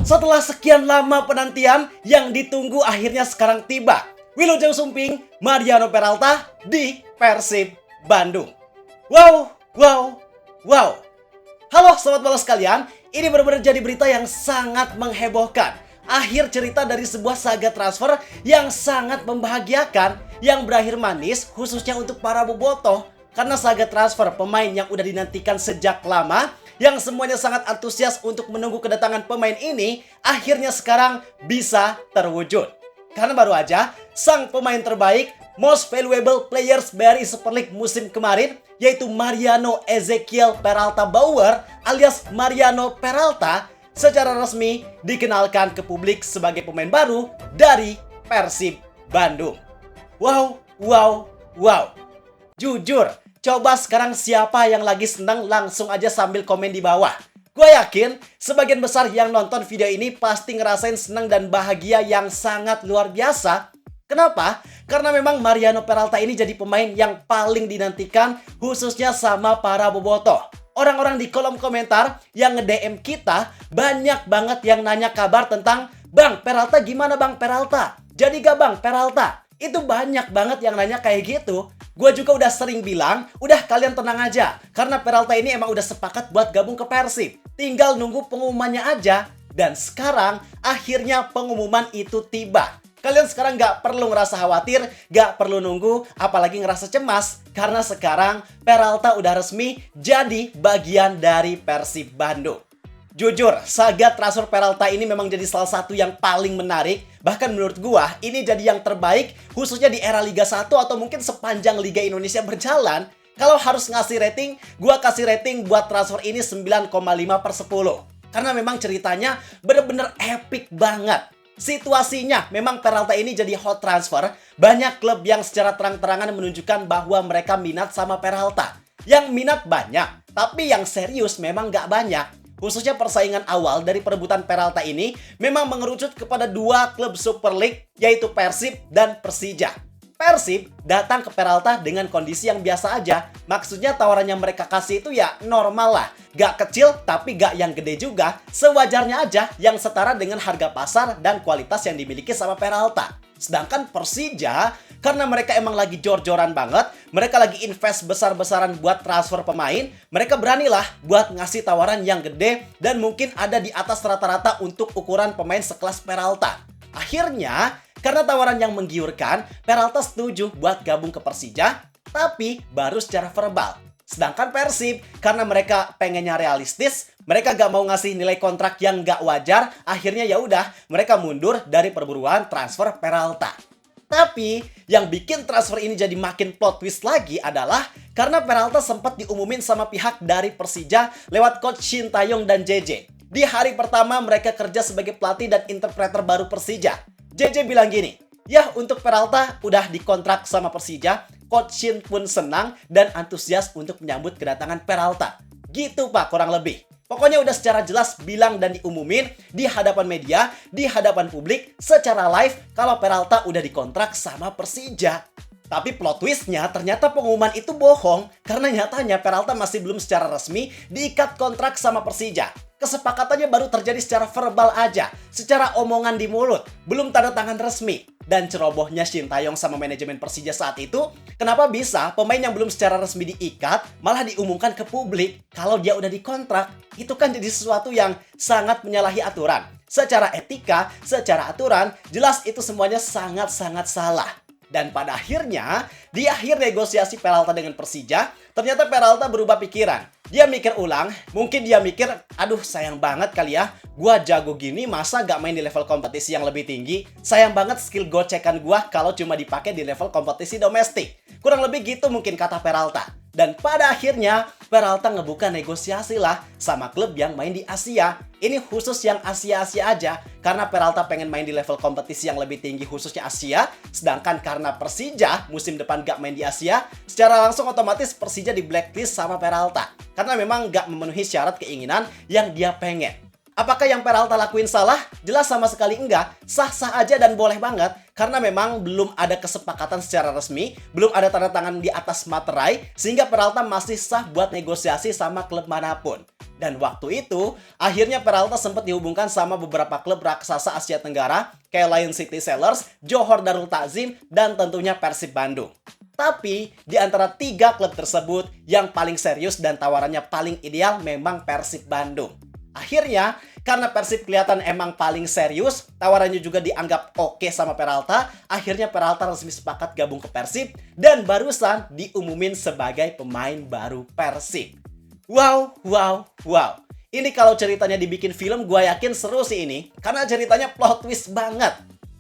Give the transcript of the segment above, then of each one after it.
Setelah sekian lama penantian, yang ditunggu akhirnya sekarang tiba. Wilujeng Sumping, Mariano Peralta di Persib Bandung. Wow, wow, wow. Halo sobat bola sekalian, ini benar-benar jadi berita yang sangat menghebohkan. Akhir cerita dari sebuah saga transfer yang sangat membahagiakan, yang berakhir manis khususnya untuk para bobotoh. Karena saga transfer pemain yang udah dinantikan sejak lama, yang semuanya sangat antusias untuk menunggu kedatangan pemain ini, akhirnya sekarang bisa terwujud. Karena baru aja, sang pemain terbaik, most valuable players dari Super League musim kemarin, yaitu Mariano Ezequiel Peralta Bauer alias Mariano Peralta, secara resmi dikenalkan ke publik sebagai pemain baru dari Persib Bandung. Wow, wow, wow. Jujur, coba sekarang siapa yang lagi senang langsung aja sambil komen di bawah. Gue yakin sebagian besar yang nonton video ini pasti ngerasain senang dan bahagia yang sangat luar biasa. Kenapa? Karena memang Mariano Peralta ini jadi pemain yang paling dinantikan khususnya sama para bobotoh. Orang-orang di kolom komentar yang nge-DM kita banyak banget yang nanya kabar tentang Bang Peralta gimana Bang Peralta? Jadi gak Bang Peralta? Itu banyak banget yang nanya kayak gitu. Gue juga udah sering bilang, udah kalian tenang aja. Karena Peralta ini emang udah sepakat buat gabung ke Persib. Tinggal nunggu pengumumannya aja. Dan sekarang akhirnya pengumuman itu tiba. Kalian sekarang gak perlu ngerasa khawatir, gak perlu nunggu, apalagi ngerasa cemas. Karena sekarang Peralta udah resmi jadi bagian dari Persib Bandung. Jujur, saga transfer Peralta ini memang jadi salah satu yang paling menarik. Bahkan menurut gua, ini jadi yang terbaik khususnya di era Liga 1 atau mungkin sepanjang Liga Indonesia berjalan. Kalau harus ngasih rating, gua kasih rating buat transfer ini 9,5/10. Karena memang ceritanya bener-bener epic banget. Situasinya, memang Peralta ini jadi hot transfer. Banyak klub yang secara terang-terangan menunjukkan bahwa mereka minat sama Peralta. Yang minat banyak, tapi yang serius memang gak banyak. Khususnya persaingan awal dari perebutan Peralta ini memang mengerucut kepada dua klub Super League, yaitu Persib dan Persija. Persib datang ke Peralta dengan kondisi yang biasa aja. Maksudnya tawaran yang mereka kasih itu ya normal lah. Gak kecil tapi gak yang gede juga. Sewajarnya aja yang setara dengan harga pasar dan kualitas yang dimiliki sama Peralta. Sedangkan Persija, karena mereka emang lagi jor-joran banget, mereka lagi invest besar-besaran buat transfer pemain, mereka beranilah buat ngasih tawaran yang gede dan mungkin ada di atas rata-rata untuk ukuran pemain sekelas Peralta. Akhirnya, karena tawaran yang menggiurkan, Peralta setuju buat gabung ke Persija, tapi baru secara verbal. Sedangkan Persib, karena mereka pengennya realistis, mereka gak mau ngasih nilai kontrak yang gak wajar, akhirnya ya udah mereka mundur dari perburuan transfer Peralta. Tapi yang bikin transfer ini jadi makin plot twist lagi adalah karena Peralta sempat diumumin sama pihak dari Persija lewat coach Shin Taeyong dan JJ. Di hari pertama mereka kerja sebagai pelatih dan interpreter baru Persija. JJ bilang gini, ya untuk Peralta udah dikontrak sama Persija, coach Shin pun senang dan antusias untuk menyambut kedatangan Peralta. Gitu Pak kurang lebih. Pokoknya udah secara jelas bilang dan diumumin di hadapan media, di hadapan publik, secara live kalau Peralta udah dikontrak sama Persija. Tapi plot twistnya ternyata pengumuman itu bohong karena nyatanya Peralta masih belum secara resmi diikat kontrak sama Persija. Kesepakatannya baru terjadi secara verbal aja, secara omongan di mulut, belum tanda tangan resmi. Dan cerobohnya Shin Taeyong sama manajemen Persija saat itu, kenapa bisa pemain yang belum secara resmi diikat malah diumumkan ke publik kalau dia udah dikontrak? Itu kan jadi sesuatu yang sangat menyalahi aturan. Secara etika, secara aturan, jelas itu semuanya sangat-sangat salah. Dan pada akhirnya, di akhir negosiasi Peralta dengan Persija, ternyata Peralta berubah pikiran. Dia mikir ulang, mungkin dia mikir, aduh sayang banget kali ya, gua jago gini masa gak main di level kompetisi yang lebih tinggi? Sayang banget skill gocekan gua kalau cuma dipakai di level kompetisi domestik. Kurang lebih gitu mungkin kata Peralta. Dan pada akhirnya, Peralta ngebuka negosiasi lah sama klub yang main di Asia. Ini khusus yang Asia-Asia aja, karena Peralta pengen main di level kompetisi yang lebih tinggi khususnya Asia. Sedangkan karena Persija musim depan gak main di Asia, secara langsung otomatis Persija di blacklist sama Peralta. Karena memang gak memenuhi syarat keinginan yang dia pengen. Apakah yang Peralta lakuin salah? Jelas sama sekali enggak. Sah-sah aja dan boleh banget. Karena memang belum ada kesepakatan secara resmi, belum ada tanda tangan di atas materai, sehingga Peralta masih sah buat negosiasi sama klub manapun. Dan waktu itu, akhirnya Peralta sempat dihubungkan sama beberapa klub raksasa Asia Tenggara, kayak Lion City Sailors, Johor Darul Takzim, dan tentunya Persib Bandung. Tapi, di antara 3 klub tersebut, yang paling serius dan tawarannya paling ideal memang Persib Bandung. Akhirnya, karena Persib kelihatan emang paling serius, tawarannya juga dianggap oke sama Peralta, akhirnya Peralta resmi sepakat gabung ke Persib, dan barusan diumumin sebagai pemain baru Persib. Wow, wow, wow. Ini kalau ceritanya dibikin film, gue yakin seru sih ini, karena ceritanya plot twist banget.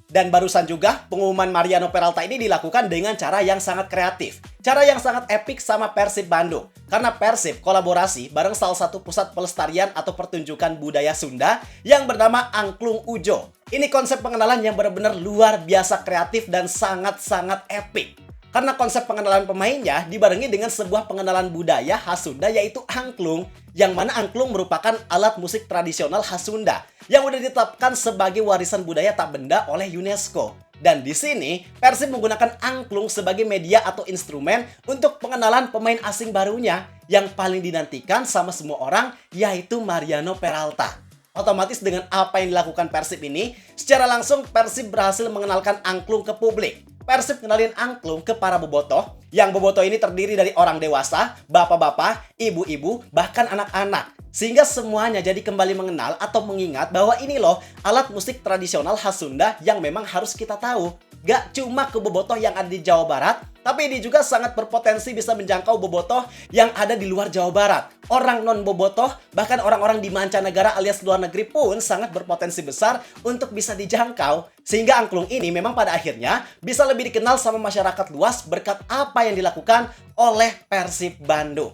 Dan barusan juga pengumuman Mariano Peralta ini dilakukan dengan cara yang sangat kreatif. Cara yang sangat epik sama Persib Bandung. Karena Persib kolaborasi bareng salah satu pusat pelestarian atau pertunjukan budaya Sunda yang bernama Angklung Ujo. Ini konsep pengenalan yang benar-benar luar biasa kreatif dan sangat-sangat epik. Karena konsep pengenalan pemainnya dibarengi dengan sebuah pengenalan budaya khas Sunda yaitu angklung, yang mana angklung merupakan alat musik tradisional khas Sunda yang udah ditetapkan sebagai warisan budaya tak benda oleh UNESCO. Dan di sini Persib menggunakan angklung sebagai media atau instrumen untuk pengenalan pemain asing barunya yang paling dinantikan sama semua orang, yaitu Mariano Peralta. Otomatis dengan apa yang dilakukan Persib ini, secara langsung Persib berhasil mengenalkan angklung ke publik. Persib kenalin angklung ke para bobotoh, yang bobotoh ini terdiri dari orang dewasa, bapak-bapak, ibu-ibu, bahkan anak-anak. Sehingga semuanya jadi kembali mengenal atau mengingat bahwa ini loh alat musik tradisional khas Sunda yang memang harus kita tahu. Gak cuma ke bobotoh yang ada di Jawa Barat, tapi ini juga sangat berpotensi bisa menjangkau bobotoh yang ada di luar Jawa Barat. Orang non-bobotoh, bahkan orang-orang di mancanegara alias luar negeri pun sangat berpotensi besar untuk bisa dijangkau. Sehingga angklung ini memang pada akhirnya bisa lebih dikenal sama masyarakat luas berkat apa yang dilakukan oleh Persib Bandung.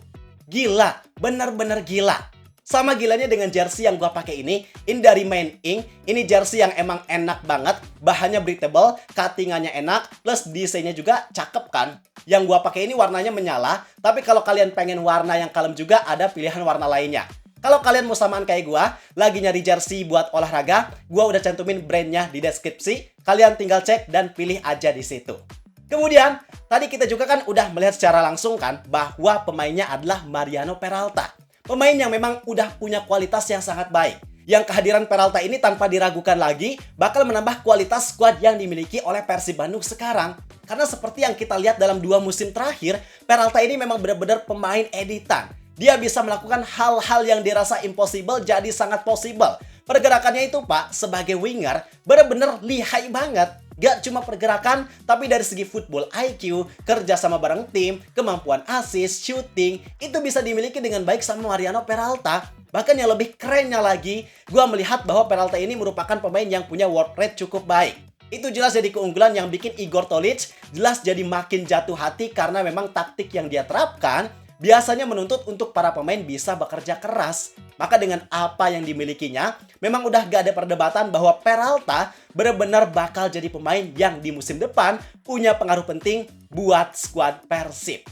Gila, bener-bener gila. Sama gilanya dengan jersey yang gua pakai ini dari Main Ink. Ini jersey yang emang enak banget, bahannya breathable, cuttingannya enak, plus desainnya juga cakep kan. Yang gua pakai ini warnanya menyala, tapi kalau kalian pengen warna yang kalem juga ada pilihan warna lainnya. Kalau kalian mau samaan kayak gua, lagi nyari jersey buat olahraga, gua udah cantumin brandnya di deskripsi. Kalian tinggal cek dan pilih aja di situ. Kemudian, tadi kita juga kan udah melihat secara langsung kan bahwa pemainnya adalah Mariano Peralta. Pemain yang memang udah punya kualitas yang sangat baik. Yang kehadiran Peralta ini tanpa diragukan lagi bakal menambah kualitas skuad yang dimiliki oleh Persib Bandung sekarang. Karena seperti yang kita lihat dalam 2 musim terakhir, Peralta ini memang benar-benar pemain editan. Dia bisa melakukan hal-hal yang dirasa impossible jadi sangat possible. Pergerakannya itu Pak, sebagai winger, benar-benar lihai banget. Gak cuma pergerakan, tapi dari segi football IQ, kerja sama bareng tim, kemampuan assist, shooting, itu bisa dimiliki dengan baik sama Mariano Peralta. Bahkan yang lebih kerennya lagi, gua melihat bahwa Peralta ini merupakan pemain yang punya work rate cukup baik. Itu jelas jadi keunggulan yang bikin Igor Tolic jelas jadi makin jatuh hati karena memang taktik yang dia terapkan biasanya menuntut untuk para pemain bisa bekerja keras. Maka dengan apa yang dimilikinya, memang udah gak ada perdebatan bahwa Peralta benar-benar bakal jadi pemain yang di musim depan punya pengaruh penting buat skuad Persib.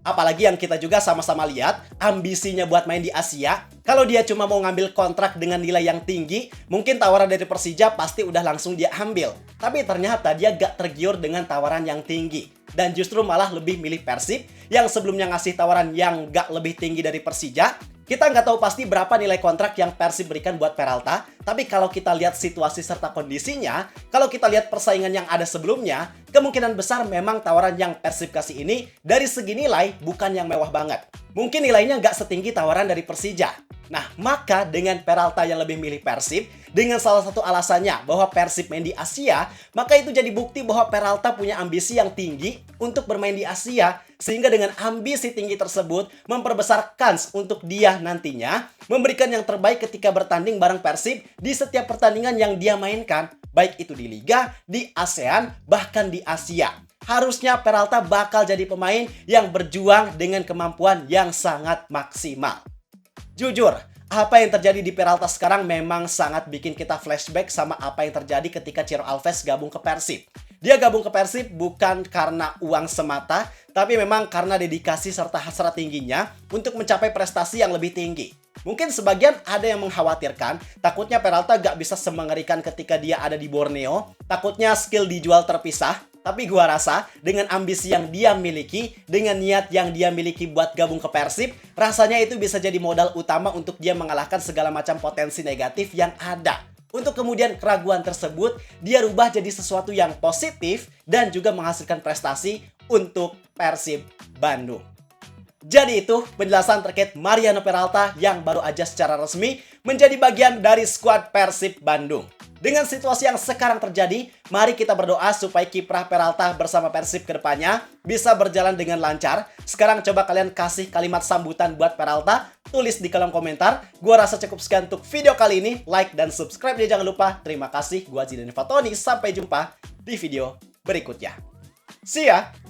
Apalagi yang kita juga sama-sama lihat, ambisinya buat main di Asia. Kalau dia cuma mau ngambil kontrak dengan nilai yang tinggi, mungkin tawaran dari Persija pasti udah langsung dia ambil. Tapi ternyata dia gak tergiur dengan tawaran yang tinggi. Dan justru malah lebih milih Persib yang sebelumnya ngasih tawaran yang gak lebih tinggi dari Persija. Kita nggak tahu pasti berapa nilai kontrak yang Persib berikan buat Peralta, tapi kalau kita lihat situasi serta kondisinya, kalau kita lihat persaingan yang ada sebelumnya, kemungkinan besar memang tawaran yang Persib kasih ini dari segi nilai bukan yang mewah banget. Mungkin nilainya nggak setinggi tawaran dari Persija. Nah, maka dengan Peralta yang lebih milih Persib, dengan salah satu alasannya bahwa Persib main di Asia, maka itu jadi bukti bahwa Peralta punya ambisi yang tinggi untuk bermain di Asia. Sehingga dengan ambisi tinggi tersebut memperbesar kans untuk dia nantinya memberikan yang terbaik ketika bertanding bareng Persib di setiap pertandingan yang dia mainkan. Baik itu di Liga, di ASEAN, bahkan di Asia. Harusnya Peralta bakal jadi pemain yang berjuang dengan kemampuan yang sangat maksimal. Jujur, apa yang terjadi di Peralta sekarang memang sangat bikin kita flashback sama apa yang terjadi ketika Ciro Alves gabung ke Persib. Dia gabung ke Persib bukan karena uang semata, tapi memang karena dedikasi serta hasrat tingginya untuk mencapai prestasi yang lebih tinggi. Mungkin sebagian ada yang mengkhawatirkan, takutnya Peralta gak bisa semengerikan ketika dia ada di Borneo, takutnya skill dijual terpisah. Tapi gua rasa dengan ambisi yang dia miliki, dengan niat yang dia miliki buat gabung ke Persib, rasanya itu bisa jadi modal utama untuk dia mengalahkan segala macam potensi negatif yang ada. Untuk kemudian keraguan tersebut, dia rubah jadi sesuatu yang positif dan juga menghasilkan prestasi untuk Persib Bandung. Jadi itu penjelasan terkait Mariano Peralta yang baru aja secara resmi menjadi bagian dari skuad Persib Bandung. Dengan situasi yang sekarang terjadi, mari kita berdoa supaya kiprah Peralta bersama Persib ke depannya bisa berjalan dengan lancar. Sekarang coba kalian kasih kalimat sambutan buat Peralta, tulis di kolom komentar. Gua rasa cukup sekian untuk video kali ini. Like dan subscribe ya, jangan lupa. Terima kasih, gua Zidan Fatoni. Sampai jumpa di video berikutnya. See ya!